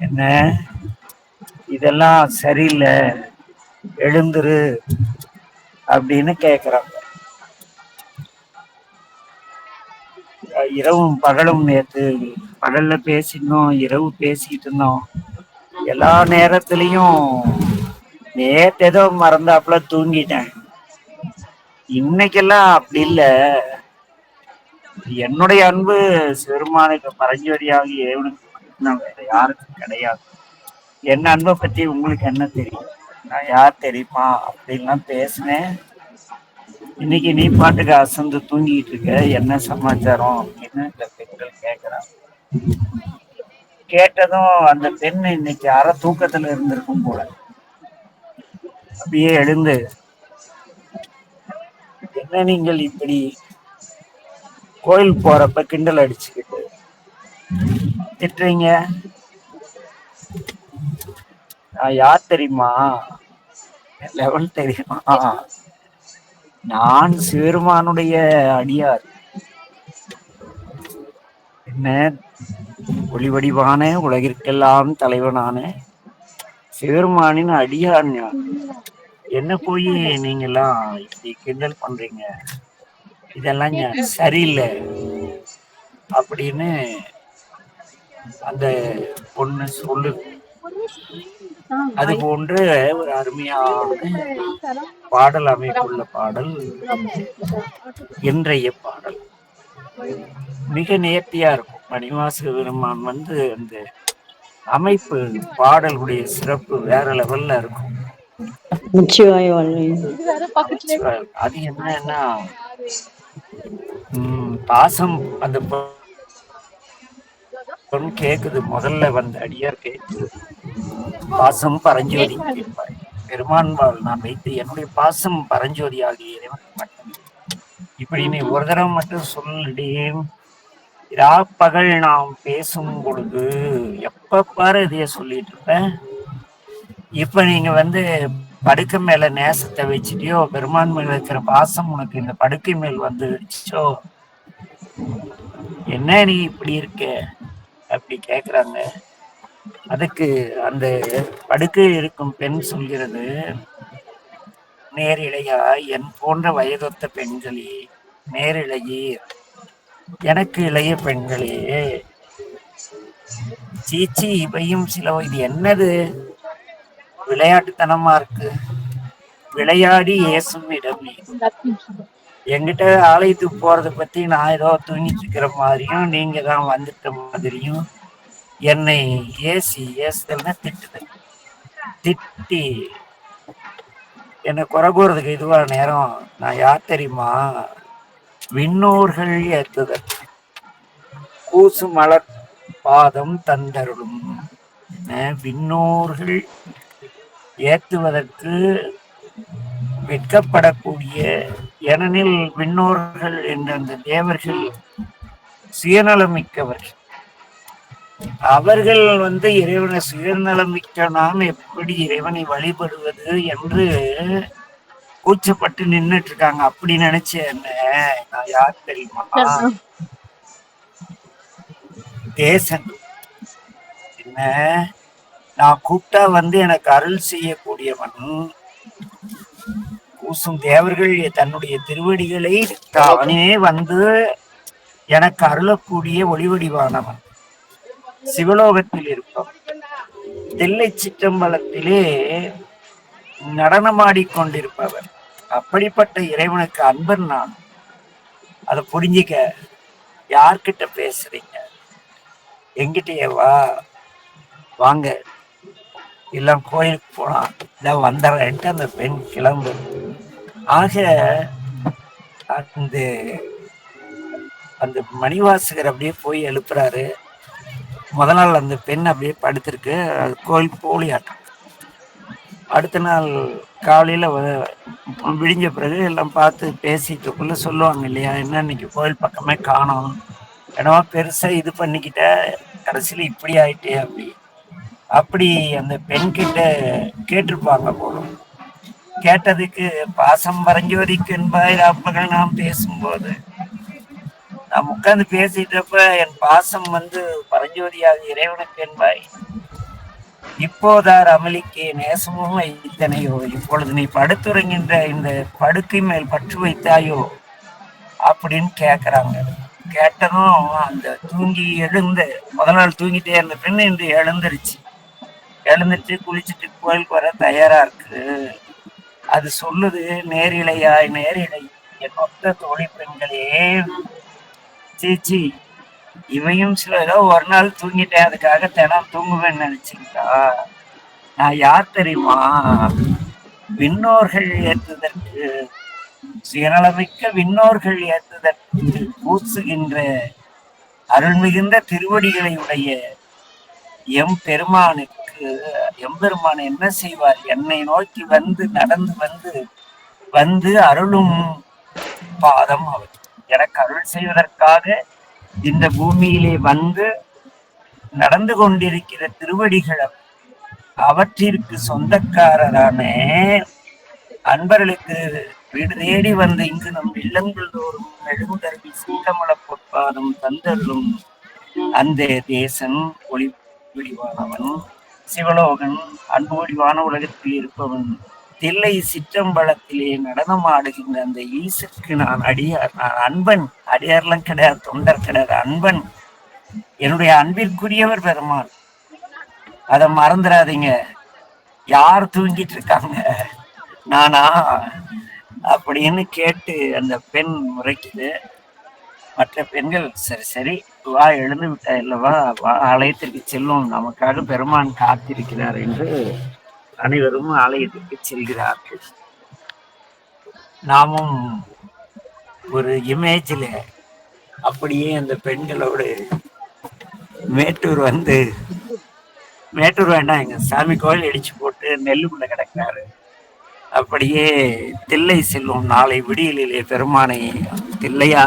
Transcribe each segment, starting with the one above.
என்ன இதெல்லாம் சரியில்லை, எழுந்துரு அப்படின்னு கேக்குறாங்க. இரவும் பகலும் நேற்று பகல்ல பேசினோம், இரவு பேசிட்டு இருந்தோம். எல்லா நேரத்திலையும் நேற்று ஏதோ மறந்தாப்புல தூங்கிட்டேன். இன்னைக்கெல்லாம் அப்படி இல்ல. என்னுடைய அன்பு சிறுமானுக்கு பரஞ்சோதியாக ஏவனுக்கு மட்டும்தான், வேற யாருக்கும் கிடையாது. என்ன அன்பை பத்தி உங்களுக்கு என்ன தெரியும்? நான் யார் தெரியுமா அப்படின்லாம் பேசினேன். இன்னைக்கு நீ பாட்டுக்கு அசந்து தூங்கிட்டு இருக்க, என்ன சமாச்சாரம் அப்படின்னு இந்த பெண்கள் கேட்கிறாங்க. கேட்டதும் அந்த பெண் இன்னைக்கு அரை தூக்கத்துல இருந்திருக்கும் போல. அப்படியே எழுந்து, என்ன நீங்கள் இப்படி கோயில் போறப்ப கிண்டல் அடிச்சுக்கிட்டு திட்டுறீங்க? நான் யார் தெரியுமா, லெவல் தெரியுமா, நான் சிவருமானுடைய அடியார். என்ன ஒளிவடிவான உலகிற்கெல்லாம் தலைவனான சிவருமானின் அடியார் ஞான். என்ன போய் நீங்க எல்லாம் இப்படி கிண்டல் பண்றீங்க, இதெல்லாம் சரியில்லை அப்படின்னு அந்த பொண்ணு சொல்லு. அது போன்ற ஒரு அருமையான பாடல் அமைப்புள்ள பாடல் இன்றைய பாடல். மிக நேர்த்தியா இருக்கும். மணிவாசக பெருமான் அந்த அமைப்பு பாடலுடைய சிறப்பு வேற லெவல்ல இருக்கும். அது என்னன்னா பாசம் அந்த கேக்குது. முதல்ல வந்த அடியார் கேக்குது, பாசம் பரஞ்சோதி கேட்பாய் பெருமான்பால் நான் வைத்து என்னுடைய பாசம் பரஞ்சோதி ஆகிய இறைவனுக்கு மட்டும் இப்படின்னு ஒரு தடவை மட்டும் சொல்லிடேன். பகல் நாம் பேசும் பொழுது எப்ப பாரு இதைய சொல்லிட்டு இருப்பேன். இப்ப நீங்க படுக்கை மேல நேசத்தை வச்சுட்டியோ, பெருமான் மேல இருக்கிற பாசம் உனக்கு இந்த படுக்கை மேல் வந்துச்சோ, என்ன நீ இப்படி இருக்க அப்படி கேக்குறாங்க. அதுக்கு அந்த படுக்கை இருக்கும் பெண் சொல்கிறது, நேரிழையா என் போன்ற வயதொத்த பெண்களே, நேரிழையே எனக்கு இளைய பெண்களே, சீச்சி இவையும் சில, இது என்னது விளையாட்டுத்தனமா இருக்கு, விளையாடி ஏசும் இடமே. என்கிட்ட ஆலயத்துக்கு போறதை பத்தி நான் ஏதோ தூங்கிட்டு இருக்கிற மாதிரியும் நீங்க தான் வந்துட்ட மாதிரியும் என்னை ஏசுதல்னா திட்டுது. திட்டி என்னை குறை கூறதுக்கு இதுவா நேரம்? நான் யார் தெரியுமா, விண்ணோர்கள் ஏத்துதல் கூசு மலர் பாதம் தந்தருளும். விண்ணோர்கள் ஏத்துவதற்கு வெட்கப்படக்கூடிய, ஏனெனில் விண்ணோர்கள் என்ற அந்த தேவர்கள் சுயநலமிக்கவர்கள். அவர்கள் இறைவனை சுயநலமிக்க நாம் எப்படி இறைவனை வழிபடுவது என்று கூச்சப்பட்டு நின்றுட்டு இருக்காங்க. அப்படி நினைச்சேன். நான் யார் தெரியுமா, தேசன். என்ன நான் கூப்பிட்டா எனக்கு அருள் செய்யக்கூடியவன். கூசும் தேவர்கள் தன்னுடைய திருவடிகளை தானே எனக்கு அருளக்கூடிய ஒளிவடிவானவன், சிவலோகத்தில் இருப்பவன், தில்லை சிற்றம்பலத்திலே நடனமாடிக்கொண்டிருப்பவர். அப்படிப்பட்ட இறைவனுக்கு அன்பன் நான். அதை புரிஞ்சிக்க. யார்கிட்ட பேசுறீங்க? எங்கிட்டேவா? வாங்க எல்லாம் கோயிலுக்கு போலாம், இதான் வந்துடுறேன்ட்டு அந்த பெண் கிளம்பு. ஆக அந்த மணிவாசகர் அப்படியே போய் எழுப்புறாரு. முதல் நாள் அந்த பெண் அப்படியே படுத்திருக்கு, கோயில் போலியாட்டம். அடுத்த நாள் காலையில விடிஞ்ச பிறகு எல்லாம் பார்த்து பேசிட்டுக்குள்ள சொல்லுவாங்க இல்லையா, என்ன இன்னைக்கு கோயில் பக்கமே காணோம், என்னவா பெருசா இது பண்ணிக்கிட்ட, கடைசியில இப்படி ஆயிட்டே அப்படி அந்த பெண் கிட்ட கேட்டிருப்பாங்க போலும். கேட்டதுக்கு பாசம் பரஞ்சோதிக்கு என்பாய் அப்பகள் நாம் பேசும்போது, நாம் உட்கார்ந்து பேசிட்டப்ப என் பாசம் பரஞ்சோதியாக இறைவனுக்கு என்பாய் இப்போதார் அமளிக்கு நேசமும் வைத்தனையோ, இப்பொழுது நீ படுத்துறங்கின்ற இந்த படுக்கை மேல் பற்று வைத்தாயோ அப்படின்னு கேக்குறாங்க. கேட்டதும் அந்த தூங்கி எழுந்த முதல் நாள் தூங்கிட்டே இருந்த பெண்ணு இன்று எழுந்துருச்சு. எழுந்துட்டு குளிச்சுட்டு கோயிலுக்கு வர தயாரா இருக்கு. அது சொல்லுது, நேரிழையாய் நேரிழை என் மொத்த தோழி பெண்களே, சீச்சி இவையும் சில ஏதோ ஒரு நாள் தூங்கிட்டேன் அதுக்காக தினம் தூங்குவேன்னு நினைச்சுக்கிட்டா. நான் யார் தெரியுமா? விண்ணோர்கள் ஏற்றுதற்கு, சுயநலமிக்க விண்ணோர்கள் ஏற்றுதற்கு பூசுகின்ற அருள் மிகுந்த திருவடிகளை உடைய எம்பெருமானுக்கு, எம்பெருமான் என்ன செய்வார்? என்னை நோக்கி வந்து நடந்து வந்து அருளும் பாதம் அவர். எனக்கு அருள் செய்வதற்காக இந்த பூமியிலே வந்து நடந்து கொண்டிருக்கிற திருவடிகள் அவற்றிற்கு சொந்தக்காரரான அன்பர்களுக்கு வீடு தேடி வந்து இங்கு நம் இல்லங்கள் தோறும் எழுந்தருள் சீட்டமல பொற்பாதம் தந்தருளும் அந்த தேசன் ஒளி வடிவானவன் சிவலோகன் அன்பு வடிவான உலகத்தில் இருப்பவன் தில்லை சிற்றம்பலத்திலே நடனம் ஆடுகின்ற அந்த ஈசற்கு நான் அடியார், நான் அன்பன். அடியார்லாம் கிடையாது, தொண்டர் கிடையாது, அன்பன். என்னுடைய அன்பிற்குரியவர் பெருமாள். அதை மறந்துடாதீங்க. யார் தூங்கிட்டு இருக்காங்க? நானா அப்படின்னு கேட்டு அந்த பெண் முறைக்குது. மற்ற பெண்கள் சரி சரி வா, எழுந்து விட்டா இல்லவா, வா ஆலயத்திற்கு செல்லும், நமக்காக பெருமான் காத்திருக்கிறார் என்று அனைவரும் ஆலயத்திற்கு செல்கிறார்கள். நாமும் ஒரு இமேஜில் அப்படியே அந்த பெண்களோடு மேட்டூர் வந்து, மேட்டூர் வேண்டாம், எங்க சாமி கோயில் இடிச்சு போட்டு நெல்லுக்குள்ள கிடக்கிறாரு. அப்படியே தில்லை செல்லும் நாளை விடியலிலே பெருமானை. தில்லையா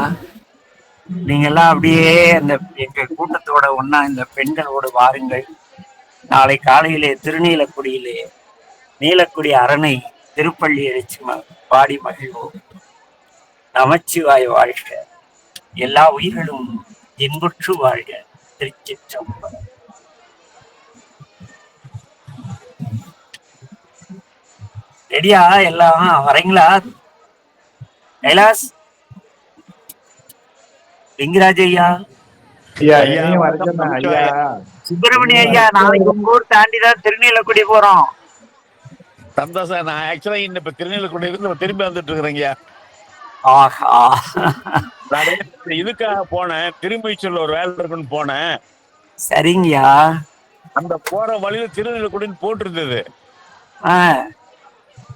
நீங்கெல்லாம் அப்படியே அந்த எங்க கூட்டத்தோட ஒன்னா இந்த பெண்களோடு வாருங்கள். நாளை காலையிலே திருநீலக்குடியிலே நீலக்குடி அரணை திருப்பள்ளி எழுச்சி பாடி மகிழ்வோம். நமச்சிவாய வாழ்க, எல்லா உயிர்களும் இன்புற்று வாழ்க. திருச்சிற்றம்பலம். ரெடியா எல்லாம்? வரீங்களா? கைலாஸ், லிங்கராஜ் ஐயா, சுப்பிரமணிய ஐயா, நாளைக்கு உங்க ஊர் தாண்டிதான் திருநீலக்குடி போறோம். சந்தோஷம். நான் ஆக்சுவலா இப்ப திருநீலக்குடி இருந்து திரும்பி வந்துட்டு இருக்கிறேங்க. ஆஹா, இதுக்காக போனேன், திரும்பி சொல்ல ஒரு வேலை இருக்குன்னு போனேன். சரிங்கய்யா. அந்த போற வழியில திருநீலக்குடின்னு போட்டிருந்தது.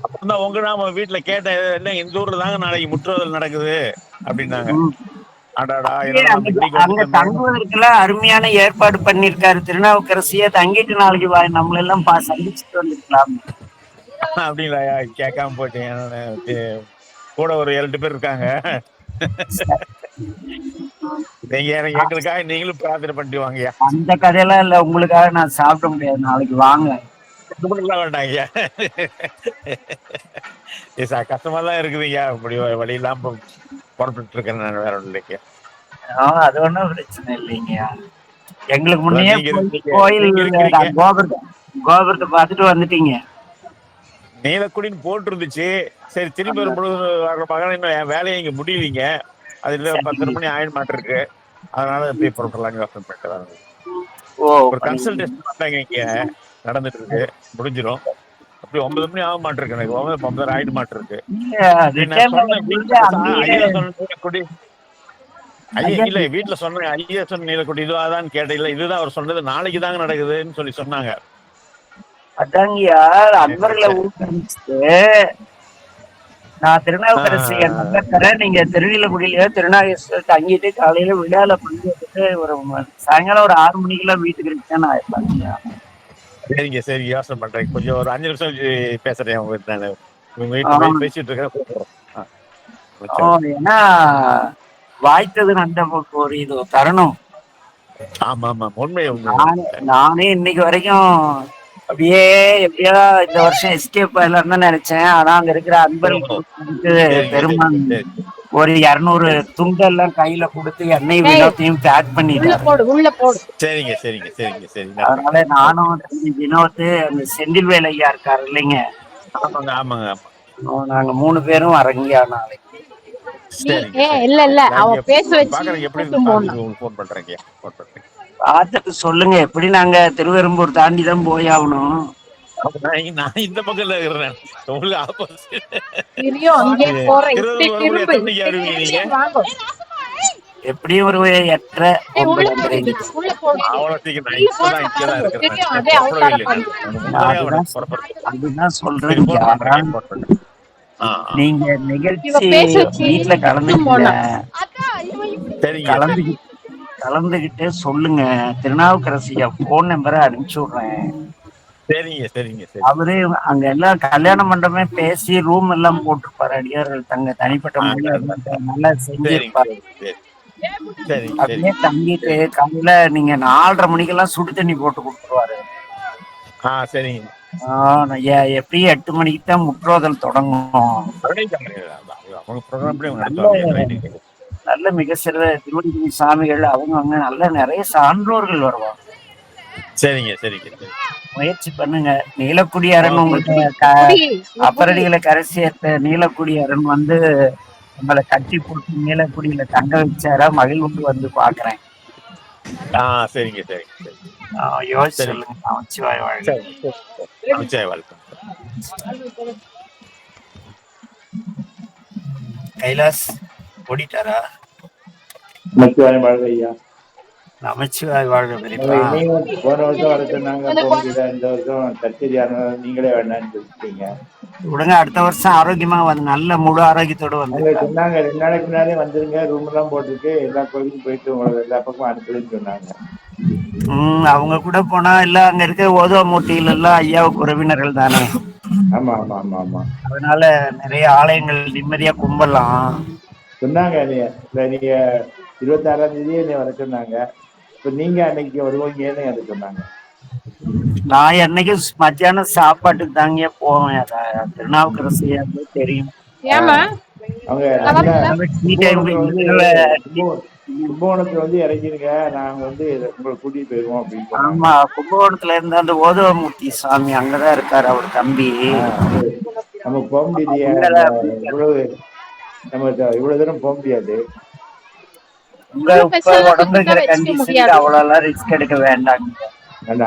அப்பதான் உங்க நாம வீட்டுல கேட்டேன், என்ன இந்த ஊர்ல தாங்க நாளைக்கு முற்றுதல் நடக்குது அப்படின்னாங்க. தங்குவதற்கெல்லாம் அருமையான ஏற்பாடு பண்ணிருக்காரு திருநாவுக்கரசிய. தங்கிட்டு நாளைக்கு நம்மள எல்லாம் சந்திச்சுட்டு வந்துருக்கலாம். அப்படிங்களா? கேட்காம போயிட்டேன். கூட ஒரு 7 பேர் இருக்காங்க. நீங்க எங்களுக்காக நீங்களும் பிரார்த்தனை பண்ணிட்டு வாங்க. அந்த கதையெல்லாம் இல்ல, உங்களுக்காக நான் சாப்பிட முடியாது, நாளைக்கு வாங்க. வேண்டாங்க, கஷ்டமா தான் இருக்குதுங்க. அப்படி வழி இல்லாம புறப்பட்டு இருக்கேன் நான், வேற ஒண்ணு இல்லைங்க. அது ஒண்ணும் பிரச்சனை இல்லைங்க. எங்களுக்கு முன்னே கோயில் கோபுரத்தை பார்த்துட்டு வந்துட்டீங்க. நீலக்குடின்னு போட்டு இருந்துச்சு. சரி, திரும்பி வரும்பொழுது இன்னும் என் வேலையை இங்க முடியலீங்க. அதுல 10 மணி ஆயிரம் மாட்டிருக்கு. அதனால எப்படி புறப்படலாங்க யோசனை பண்ணிட்டு ஒரு கன்சல்டேஷன் பண்ணாங்க இங்க நடந்துட்டு இருக்கு, முடிஞ்சிடும். அப்படி 9 மணி ஆக மாட்டிருக்கு, எனக்கு 9 ஆயிட மாட்டிருக்கு. ஐயா இல்ல, வீட்டுல சொன்னாங்க, ஐயா சொன்ன நீலக்குடி இதுவாதான் கேட்டேன். இல்ல, இதுதான் அவர் சொன்னது, நாளைக்கு தாங்க நடக்குதுன்னு சொல்லி சொன்னாங்க. அதாங்கய்யா, அன்பர்களை ஊக்குவிச்சுட்டு நான் திருநாவுக்கரசு தரேன், நீங்க திருநீலக்குடியில திருநாகேஸ்வரர் தங்கிட்டு காலையில விழால பங்கேற்றுட்டு ஒரு சாயங்காலம் ஒரு 6 மணிக்கெல்லாம் வீட்டுக்கு இருக்கேன்னு ஆயிருப்பாங்க. சரிங்க சரி, யோசனை பண்றேன். கொஞ்சம் ஒரு 5 நிமிஷம் பேசுறேன் உங்ககிட்ட. நான் உங்க வீட்டுல பேசிட்டு இருக்கேன். ஏன்னா வாய்த்தது அந்த ஒரு இது தரணும். ஆமா ஆமா, உண்மை. நானே இன்னைக்கு வரைக்கும் அப்படியே எப்படியா இந்த வருஷம் எஸ்கேப் ஆயிடலாம் தான் நினைச்சேன். ஆனா அங்க இருக்கிற அன்பர்களுக்கு பெருமான் ஒரு 200 துண்டெல்லாம் கையில கொடுத்து எண்ணெய் ஏய், வினோத்தையும் பேக் உள்ள பண்ணிட்டாரு. போடு உள்ள போடு. சரிங்க சரிங்க சரிங்க சரி அதனால நானும் தம்பி வினோத் அந்த செந்தில்வேல் ஐயா இருக்காரு இல்லைங்க, ஆமாங்க ஆமாங்க ஆமா நாங்க 3 பேரும் வரங்கயா நாளைக்கு. நீ சரிங்க இல்ல இல்ல அவ சரிங்க பேச வச்சு பாக்குறேன் எப்படி கூட்டும் போடணும். உங்களுக்கு ஃபோன் பண்றேங்க ஃபோன் பண்றேன். பார்த்துட்டு சொல்லுங்க. எப்படி நாங்க திருவெரும்பூர் தாண்டி தான் போய் ஆகணும். நான் இந்த பக்கத்துல இருக்கிறேன், உங்களுக்கு ஆப்போசிட். தெரியும் அங்கே போற இப்படி திருவள்ளுவர் திரும்பு எத்தனை மணிக்கு வருவீங்க நீங்க? வாங்க. எப்படியும் ஒரு 8:30 ஏய், உள்ள 9 போடு உள்ள போடு. அவ்வளவு சீக்கிரம் நான் உள்ள இப்பதான் போடு, இங்கதான் பாருங்க. இருக்கிறேன். தெரியும் அதே அவதார பண்ணு. அதுதான் சொல்றேன். நீங்க நிகழ்ச்சி இவ பேச வச்சு வீட்டுல கூட்டும் கலந்துகிட்டு சொல்லுங்க. திருநாவுக்கரசியா போன் நம்பரை அனுப்பிச்சு விடுறேன். சரிங்க சரிங்க சரி. அவரு அங்க எல்லாம் கல்யாண மண்டபமே பேசி ரூம் எல்லாம் போட்டிருப்பாரு. அடியார்கள் தங்க தனிப்பட்ட முறையில் நல்லா செஞ்சிருப்பாரு. அப்படியே தங்கிட்டு காலையில நீங்க 4:30 மணிக்கெல்லாம் சுடு தண்ணி போட்டு கொடுத்துருவாரு. சரிங்க. எப்படியும் 8 மணிக்கு தான் முற்றோதல் தொடங்கும். நல்ல மிக சிறந்த திருவடிக்குடி சாமிகள் அவங்க நல்ல நிறைய சான்றோர்கள் வருவாங்க. சரிங்க சரிங்க முயற்சி பண்ணுங்க. நீலக்குடி அரண் உங்களுக்கு அப்பரடிகளை கரை சேர்த்த நீலக்குடி அரண் வந்து நம்மளை கட்டி போட்டு நீலக்குடியில தங்க வச்சாரா மகிழ்வுக்கு வந்து பாக்குறேன். சரிங்க சரிங்க யோசிச்சு சொல்லுங்க. நமச்சிவாய வாழ்க. நமச்சிவாய வாழ்க. கைலாஸ் ஓடிட்டாரா? நமச்சிவாய வாழ்க ஐயா. நமச்சிவாய் வாழ்க. பெரியப்பா போன வருஷம் வர சொன்னாங்க, போக முடியல. இந்த வருஷம் கச்சேரியான நீங்களே வேண்டாம்னு சொல்லிட்டீங்க. விடுங்க, அடுத்த வருஷம் ஆரோக்கியமா வந்து நல்ல முழு ஆரோக்கியத்தோடு வந்து சொன்னாங்க. 2 நாளைக்கு முன்னாலே வந்துருங்க, ரூம் எல்லாம் போட்டுருக்கு, எல்லா கோயிலுக்கும் போயிட்டு உங்களை எல்லா பக்கமும் அனுப்புதுன்னு சொன்னாங்க. அவங்க கூட போனா இல்ல அங்க இருக்க ஓதுவ மூர்த்திகள் எல்லாம் ஐயாவுக்கு உறவினர்கள் தானே. ஆமா ஆமா ஆமா ஆமா. அதனால நிறைய ஆலயங்கள் நிம்மதியா கும்பலாம் சொன்னாங்க. நீங்க 26ஆம் தேதியே என்னை வர சொன்னாங்க. இப்ப நீங்க அன்னைக்கு வருவீங்கன்னு எனக்கு சொன்னாங்க. நான் என்னைக்கு மத்தியானம் சாப்பாட்டுக்கு தாங்க போவேன். திருநாவுக்கரசு தெரியும். கும்பகோணத்துல வந்து இறங்கிருங்க, நாங்க வந்து உங்களை கூட்டிட்டு போயிருவோம் அப்படின்னு. ஆமா, கும்பகோணத்துல இருந்து அந்த ஓதவமூர்த்தி சாமி அங்கதான் இருக்காரு, அவர் தம்பி. நம்ம போக முடியாது, நம்ம இவ்வளவு தூரம் போக முடியாது. உங்க உடம்புங்கிற கண்டிஷனுக்கு அவ்வளவு ரிஸ்க் எடுக்க வேண்டாம்.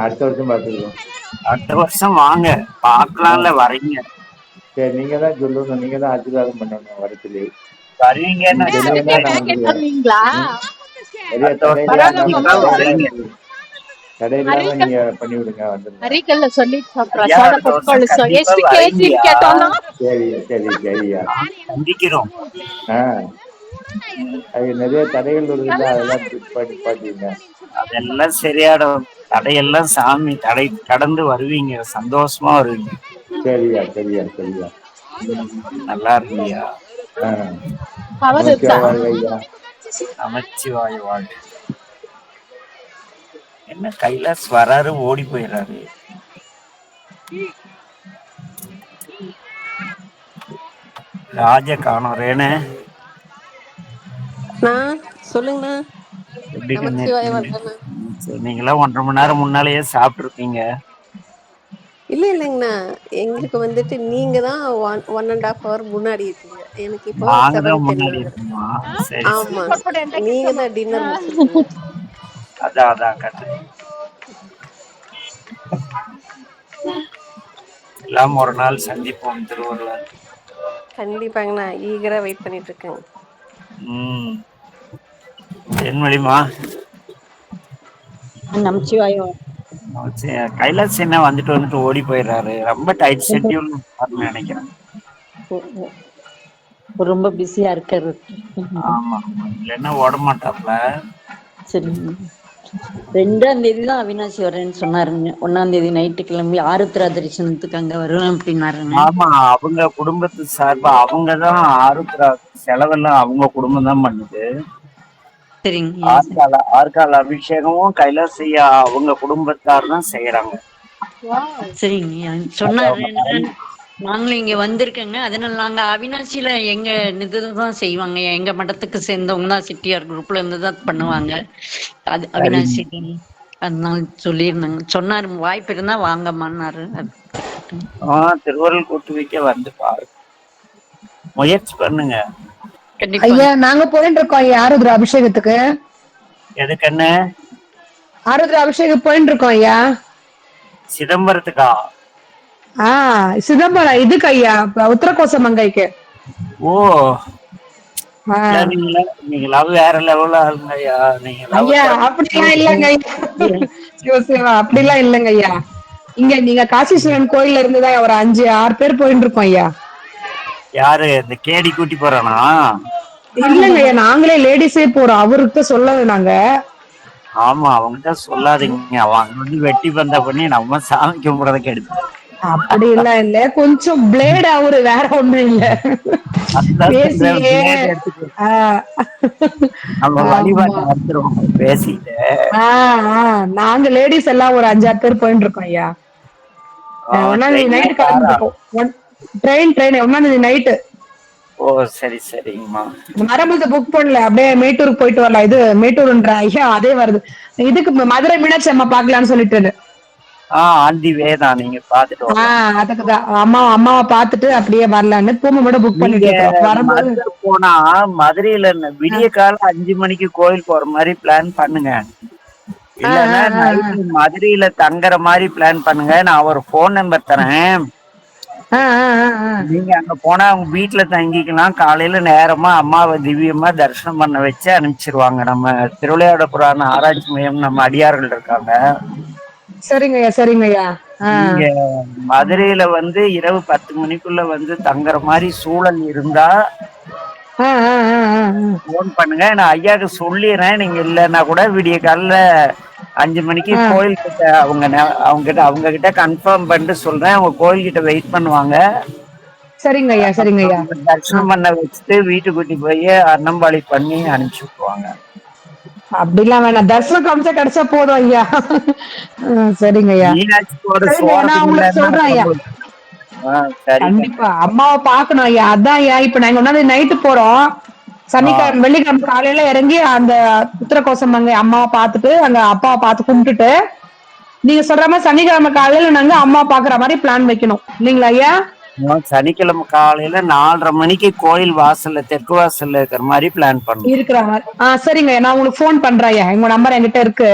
அடுத்த வருஷம் பாத்துருக்கோம். அடுத்த வருஷம் வாங்க, பாக்கலாம்ல. வரீங்க? சரி, நீங்க தான் சொல்லணும், நீங்க தான் ஆசீர்வாதம் பண்ணணும். வரத்துல வருவீங்கன்னு தடையில்லாம நீங்க பண்ணி விடுங்க. வந்துருங்க. சரி சரி சரியா, சந்திக்கிறோம். அது நிறைய தடைகள் வருதுல்ல, அதெல்லாம் பாத்தீங்க. அதெல்லாம் சரியாடும். தடையெல்லாம் சாமி தடை கடந்து வருவீங்க, சந்தோஷமா வருவீங்க. சரியா சரியா சரியா, நல்லா இருக்கியா? நமச்சிவாய வாழ்க. என்ன கைலாஸ் வராரு, ஓடி போயிடுறாரு. ராஜ காணோம். ரேனே சொல்லுங்கண்ணா. நீங்களாம் 1.5 மணி நேரம் முன்னாலேயே சாப்பிட்டு இருப்பீங்க. இல்ல இல்லைங்கண்ணா, எங்களுக்கு வந்துட்டு நீங்க தான் 1.5 hour முன்னாடி இருக்கீங்க. எனக்கு இப்போ ஆமா, நீங்க தான் டின்னர் முடிச்சிருக்கீங்க. அதான் எல்லாம் ஒரு நாள் சந்திப்போம் திருவள்ளுவர்ல. கண்டிப்பாங்கண்ணா, ஈகரா வெயிட் பண்ணிட்டு இருக்கேங்க. தென்மொழிமா நமச்சிவாய. கைலாஸ் என்ன வந்துட்டு ஓடி போயிடுறாரு. ரொம்ப டைட் ஷெட்யூல் நினைக்கிறேன். ரொம்ப பிஸியா இருக்காரு. ஆமா, இல்லைன்னா ஓட மாட்டாப்ல. சரி, 2ஆம் தேதி தான் அவினாசி வரேன்னு சொன்னாருங்க. 1ஆம் தேதி நைட்டு கிளம்பி ஆருத்ரா தரிசனத்துக்கு அங்க வருவேன் அப்படின்னாருங்க. ஆமா, அவங்க குடும்பத்து சார்பா அவங்கதான் ஆருத்ரா செலவெல்லாம் அவங்க குடும்பம் தான் பண்ணுது. சரிங்க. ஆற்கால அபிஷேகமும் கைலாசையா அவங்க குடும்பத்தார் தான் செய்யறாங்க. சரிங்க சொன்னாரு. நாங்களும் இங்க வந்திருக்கோங்க. அதனால நாங்க அவினாசியில எங்க இதுதான் செய்வாங்க. எங்க மடத்துக்கு சேர்ந்தவங்க தான் சிட்டியார் குரூப்ல இருந்து தான் பண்ணுவாங்க. அது சரிங்க. அவினாசி. அதனால சொல்லியிருந்தாங்க. சொன்னாரு வாய்ப்பு இருந்தா வாங்கம்மான்னாரு. திருவருள் கூட்டு வைக்க வந்து பாருங்க, முயற்சி பண்ணுங்க. கண்டிப்பா. ஐயா நாங்க போயிட்டு இருக்கோம் ஐயா ஆருத்ரா அபிஷேகத்துக்கு. எதுக்குன்னு? ஆருத்ரா அபிஷேகம் போயிட்டு இருக்கோம் ஐயா. சிதம்பரத்துக்கா? சிதம்பரம் இதுக்கு ஐயா, உத்தரகோசமங்கைக்கு. ஓ, ஆ. நீங்களாவது வேற லெவல்ல ஆளுங்க ஐயா. ஐயா அப்படிலாம் இல்லங்க ஐயா. சிவ சிவா அப்படிலாம் இல்லங்க ஐயா. இங்க நீங்க காசீஸ்வரன் கோயில்ல இருந்துதான் ஒரு 5-6 பேர் போயிட்டு இருக்கோம் ஐயா. யாரு இந்த கேடி கூட்டி போறானா? இல்லங்க ஐயா, நாங்களே லேடிஸே போறோம். அவருக்கு சொல்ல நாங்க. ஆமா, அவங்ககிட்ட சொல்லாதீங்க. அவங்க வந்து வெட்டி பந்தா பண்ணி நம்ம சாமி கும்பிடுறதுக்கு எடுத்து. அப்படி எல்லாம் இல்ல, கொஞ்சம் பிளேட் அவரு, வேற ஒண்ணும் இல்ல. பேசியே நம்ம வழிபாட்டை நடத்துறோம் பேசிட்டு. நாங்க லேடிஸ் எல்லாம் ஒரு 5-6 பேர் போயிட்டு இருக்கோம் ஐயா. 1ஆம் தேதி நைட்டு கிளம்பிருக்கோம். ட்ரெயின் 1ஆம் தேதி நைட்டு. ஓ, சரி சரிங்கம்மா. மரபுக்கு புக் பண்ணல, அப்படியே மேட்டூருக்கு போயிட்டு வரலாம். இது மேட்டூர்ன்ற ஐயா அதே வருது. இதுக்கு மதுரை மீனாட்சி அம்மா பாக்கலாம்னு சொல்லிட்டு. ஆன் தி வே தான், நீங்க பாத்துட்டு வரலாம். அதுக்குதான் அம்மாவை பாத்துட்டு அப்படியே வரலான்னு பூமோட புக் பண்ணிட்டு இருக்கோம். வரும்போது போனா மதுரையில விடிய காலம் 5 மணிக்கு கோயில் போற மாதிரி பிளான் பண்ணுங்க. இல்லன்னா நைட்டு மதுரையில தங்குற மாதிரி பிளான் பண்ணுங்க. நான் ஒரு போன் நம்பர் தரேன். நீங்க அங்க போனா அவங்க வீட்டுல தங்கிக்கலாம். காலையில நேரமா அம்மாவை திவ்யமா தரிசனம் பண்ண வச்சு அனுப்பிச்சிருவாங்க. நம்ம திருவிளையாட புராண ஆராய்ச்சி மையம் நம்ம அடியார்கள் இருக்காங்க. சரிங்கய்யா சரிங்கய்யா. நீங்க மதுரையில வந்து இரவு 10 மணிக்குள்ள வந்து தங்குற மாதிரி சூழல் இருந்தா போன் பண்ணுங்க. நான் ஐயாக்கு சொல்லிடுறேன். நீங்க இல்லைன்னா கூட விடிய காலைல 5 மணிக்கு கோயில் கிட்ட அவங்க கிட்ட கன்ஃபார்ம் பண்ணிட்டு சொல்றேன். அவங்க கோயில் கிட்ட வெயிட் பண்ணுவாங்க. சரிங்கய்யா சரிங்கய்யா. தரிசனம் பண்ண வச்சுட்டு வீட்டுக்கு கூட்டி போய் அன்னம்பாளி பண்ணி அனுப்பிச்சு விட்டுருவாங்க. அப்படிலாம் வேணாம், தரிசனம் காமிச்சா கிடைச்சா போதும் ஐயா. சரிங்க ஐயா. நான் உங்களுக்கு சொல்றேன் ஐயா. கண்டிப்பா அம்மாவை பாக்கணும் ஐயா. அதான் ஐயா, இப்ப நாங்க 1ஆம் தேதி நைட்டு போறோம். சனிக்கிழமை வெள்ளிக்கிழமை காலையில இறங்கி அந்த உத்தரகோசமங்கை அம்மாவை பார்த்துட்டு அங்க அப்பாவை பார்த்து கும்பிட்டுட்டு நீங்க சொல்ற மாதிரி சனிக்கிழமை காலையில நாங்க அம்மா பாக்குற மாதிரி பிளான் வைக்கணும் இல்லைங்களா ஐயா? சனிக்கிழமை காலையில 4:30 மணிக்கு கோயில் வாசல்ல தெற்கு வாசல்ல இருக்கிற மாதிரி பிளான் பண்ணுங்க. இருக்கிற மாதிரி. சரிங்க, நான் உங்களுக்கு போன் பண்றேன் ஐயா. உங்க நம்பர் என்கிட்ட இருக்கு.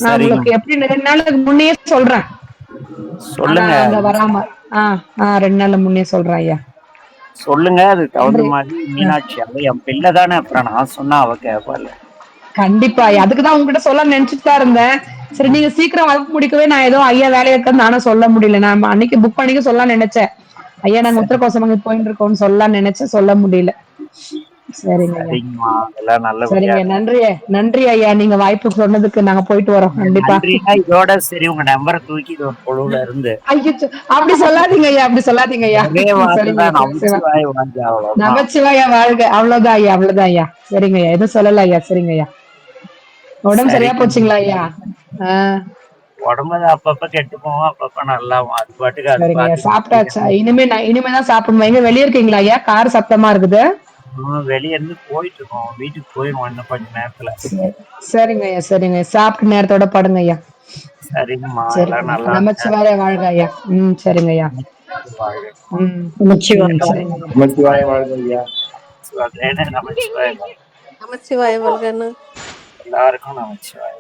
நான் உங்களுக்கு எப்படி 2 நாளுக்கு முன்னே சொல்றேன். சொல்லுங்க. அங்க வராம 2 நாள் முன்னே சொல்றேன் ஐயா. சொல்லுங்க. அதுக்கு தகுந்த மாதிரி மீனாட்சி அவ என் பிள்ளை தானே, அப்புறம் நான் சொன்னா அவ கேட்பாள். கண்டிப்பா, அதுக்குதான் உங்ககிட்ட சொல்ல நினைச்சிட்டு தான் இருந்தேன். சரி, நீங்க சீக்கிரம் வகுப்பு முடிக்கவே நான் ஏதோ ஐயா வேலையா இருக்குன்னு நானும் சொல்ல முடியல. நான் அன்னைக்கு புக் பண்ணிக்க சொல்ல நினைச்சேன். ஐயா நாங்க உத்தரகோசமங்க போயிட்டு இருக்கோம்னு சொல்ல நினைச்சேன், சொல்ல முடியல. சரிங்க சரிங்க, நன்றி ஐயா. நீங்க வாய்ப்பு சொன்னதுக்கு நாங்க போயிட்டு வரோம். கண்டிப்பா. இதோட சரி, உங்க நம்பரை தூக்கி பொழுதுல இருந்து அப்படி சொல்லாதீங்க ஐயா, அப்படி சொல்லாதீங்க ஐயா. நமச்சிவாயா வாழ்க. அவ்வளவுதான் ஐயா, அவ்வளவுதான் ஐயா. சரிங்க ஐயா, எதுவும் சொல்லல ஐயா. சரிங்க ஐயா. உடம்பு சரியா போச்சுங்களா ஐயா? உடம்பு அப்பப்ப கெட்டு போவோம், அப்பப்ப நல்லா அது பாட்டுக்கு. சரிங்க, சாப்பிட்டாச்சா? இனிமேதான் சாப்பிடணும். எங்க வெளியே இருக்கீங்களா ஐயா? கார் சத்தமா இருக்குது. வெளியே இருந்து போயிட்டு இருக்கோம். வீட்டுக்கு போயிடுவோம் இன்னும் கொஞ்ச நேரத்துல. சரிங்க ஐயா சரிங்க. சாப்பிட்டு நேரத்தோட படுங்க ஐயா. சரிங்கம்மா. நமச்சிவாய வாழ்க ஐயா. சரிங்க ஐயா. நமச்சிவாய வாழ்க ஐயா. நமச்சிவாய வாழ்க. எல்லாருக்கும் நமச்சிவாய.